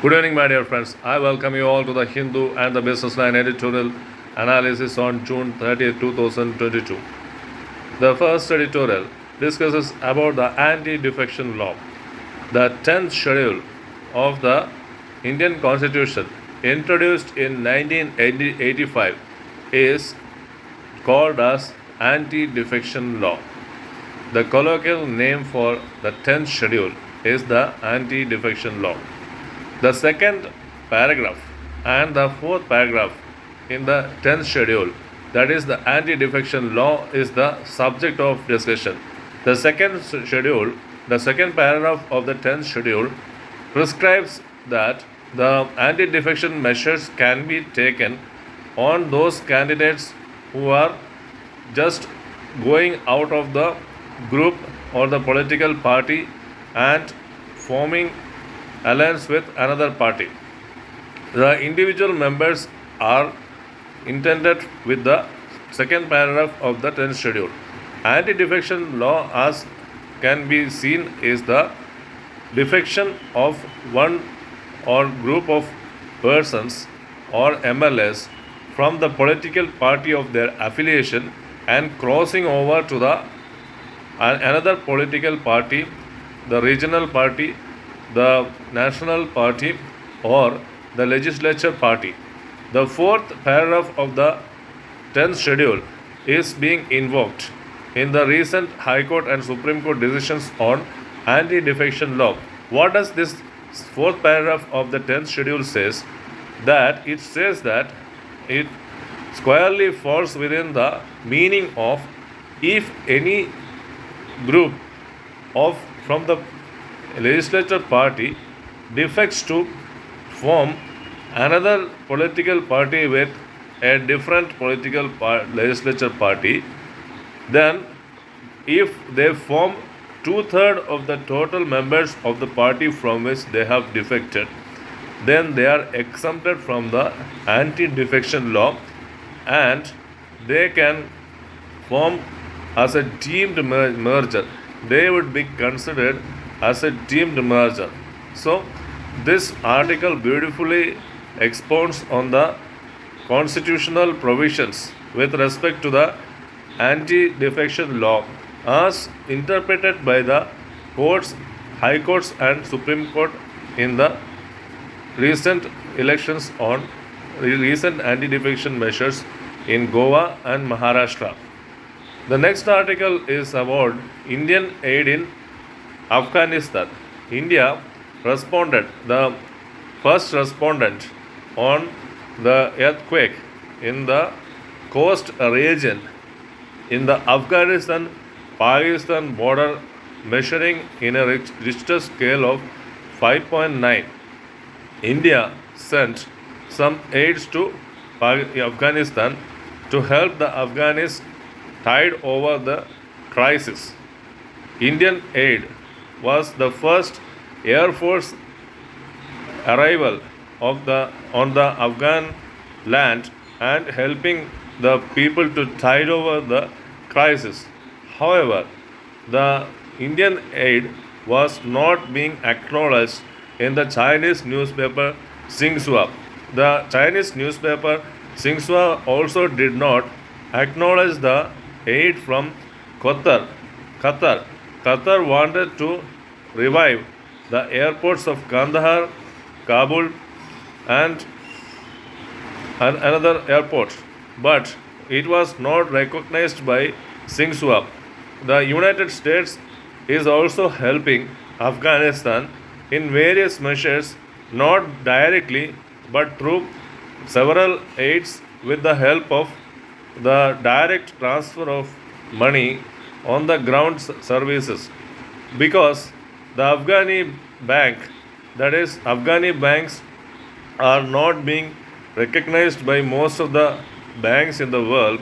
Good evening, my dear friends. I welcome you all to the Hindu and the Businessline editorial analysis on June 30th, 2022. The first editorial discusses about the anti-defection law. The 10th schedule of the Indian Constitution, introduced in 1985, is called as anti-defection law. The colloquial name for the 10th schedule is the anti-defection law. The second paragraph and the fourth paragraph in the 10th schedule, that is the anti-defection law, is the subject of discussion. The second schedule, the second paragraph of the 10th schedule prescribes that the anti-defection measures can be taken on those candidates who are just going out of the group or the political party and forming alliance with another party. The individual members are intended with the second paragraph of the 10th schedule. Anti-defection law, as can be seen, is the defection of one or group of persons or MLAs from the political party of their affiliation and crossing over to the another political party, the regional party, the national party, or the legislature party. The fourth paragraph of the 10th schedule is being invoked in the recent High Court and Supreme Court decisions on anti-defection law. What does this fourth paragraph of the 10th schedule says? That it says that it squarely falls within the meaning of if any group from the legislature party defects to form another political party with a different political legislature party, then if they form two-thirds of the total members of the party from which they have defected, then they are exempted from the anti-defection law and they can form as a deemed merger. They would be considered as a deemed merger. So, this article beautifully expounds on the constitutional provisions with respect to the anti-defection law as interpreted by the courts, high courts and Supreme Court in the recent elections on recent anti-defection measures in Goa and Maharashtra. The next article is about Indian aid in Afghanistan. India responded, the first respondent on the earthquake in the coast region in the Afghanistan-Pakistan border, measuring in a Richter scale of 5.9. India sent some aids to Afghanistan to help the Afghans tide over the crisis. Indian aid was the first Air Force arrival on the Afghan land and helping the people to tide over the crisis. However, the Indian aid was not being acknowledged in the Chinese newspaper Xinhua. The Chinese newspaper Xinhua also did not acknowledge the aid from Qatar. Qatar wanted to revive the airports of Kandahar, Kabul, and another airport, but it was not recognized by Xinhua. The United States is also helping Afghanistan in various measures, not directly but through several aids with the help of the direct transfer of money on the ground services, because the Afghani bank, that is Afghani banks, are not being recognized by most of the banks in the world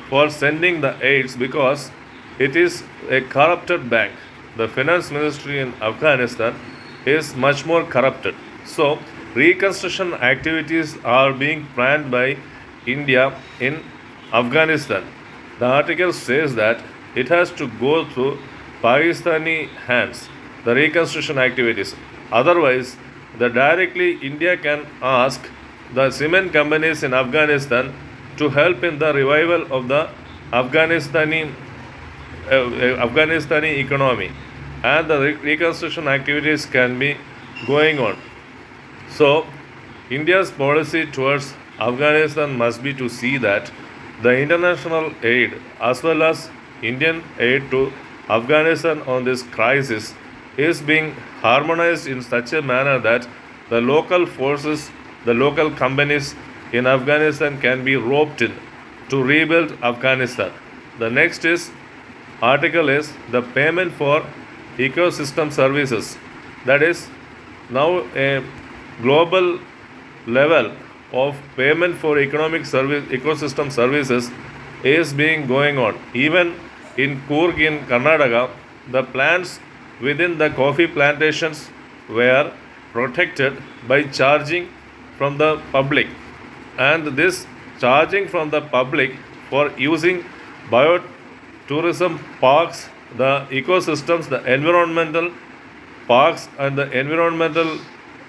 for sending the aids because it is a corrupted bank. The finance ministry in Afghanistan is much more corrupted. So, reconstruction activities are being planned by India in Afghanistan. The article says that it has to go through Pakistani hands, the reconstruction activities. Otherwise, the directly India can ask the cement companies in Afghanistan to help in the revival of the Afghanistani Afghanistani economy, and the reconstruction activities can be going on. So, India's policy towards Afghanistan must be to see that the international aid as well as Indian aid to Afghanistan on this crisis is being harmonized in such a manner that the local forces, the local companies in Afghanistan can be roped in to rebuild Afghanistan. The next article is the payment for ecosystem services. That is now a global level of payment for economic service ecosystem services is being going on. Even in Coorg in Karnataka, the plants within the coffee plantations were protected by charging from the public, and this charging from the public for using biotourism parks, the ecosystems, the environmental parks and the environmental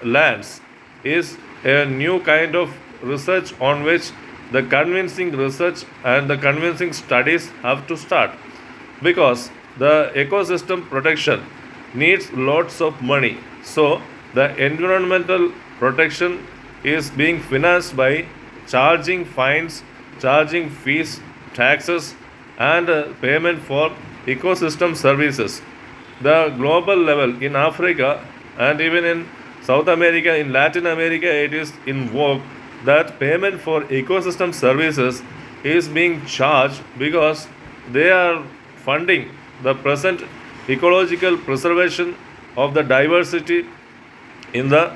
lands is a new kind of research on which the convincing research and the convincing studies have to start, because the ecosystem protection needs lots of money. So the environmental protection is being financed by charging fines, charging fees, taxes, and payment for ecosystem services. The global level in Africa and even in South America, in Latin America, it is in vogue that payment for ecosystem services is being charged because they are funding the present ecological preservation of the diversity in the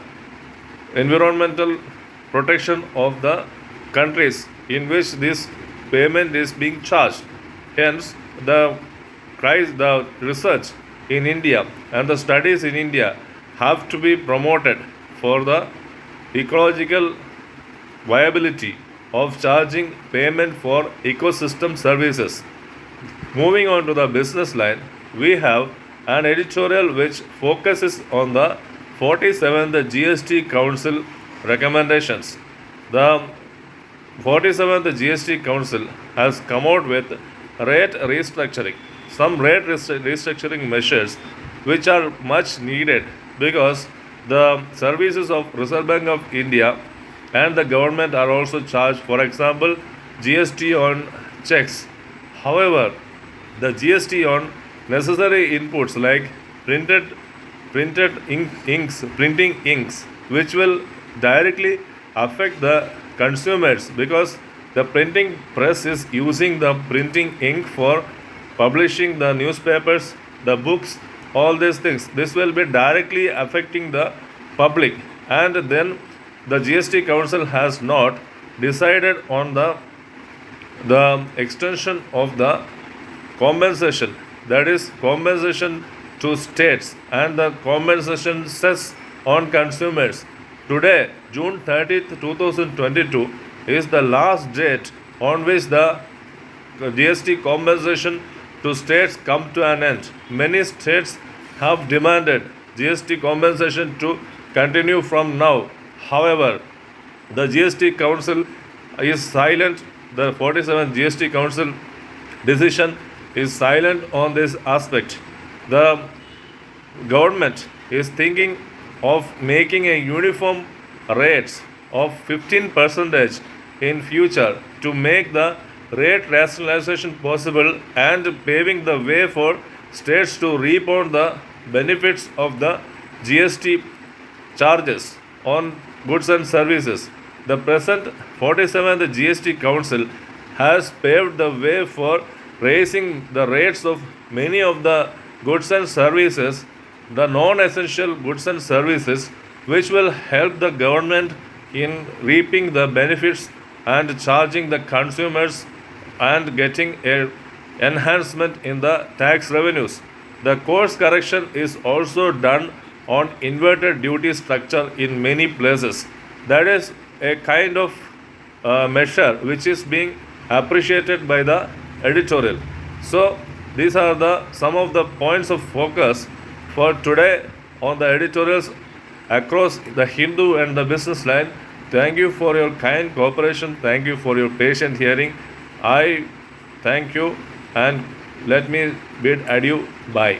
environmental protection of the countries in which this payment is being charged. Hence, the research in India and the studies in India have to be promoted for the ecological viability of charging payment for ecosystem services. Moving on to the business line, we have an editorial which focuses on the 47th GST Council recommendations. The 47th GST Council has come out with rate restructuring, some rate restructuring measures which are much needed because the services of Reserve Bank of India and the government are also charged, for example, GST on checks. However, the GST on necessary inputs like printing inks, which will directly affect the consumers because the printing press is using the printing ink for publishing the newspapers, the books, all these things. This will be directly affecting the public, and then the GST Council has not decided on the extension of the compensation, that is compensation to states and the compensation cess on consumers. Today, June 30th, 2022 is the last date on which the GST compensation to states come to an end. Many states have demanded GST compensation to continue from now. However, the GST Council is silent. The 47th GST Council decision is silent on this aspect. The government is thinking of making a uniform rates of 15% in future to make the rate rationalization possible and paving the way for states to reap on the benefits of the GST charges on goods and services. The present 47th GST Council has paved the way for raising the rates of many of the goods and services, the non-essential goods and services, which will help the government in reaping the benefits and charging the consumers and getting a enhancement in the tax revenues. The course correction is also done on inverted duty structure in many places. That is a kind of measure which is being appreciated by the editorial. So these are some of the points of focus for today on the editorials across the Hindu and the business line. Thank you for your kind cooperation. Thank you for your patient hearing. I thank you and let me bid adieu. Bye.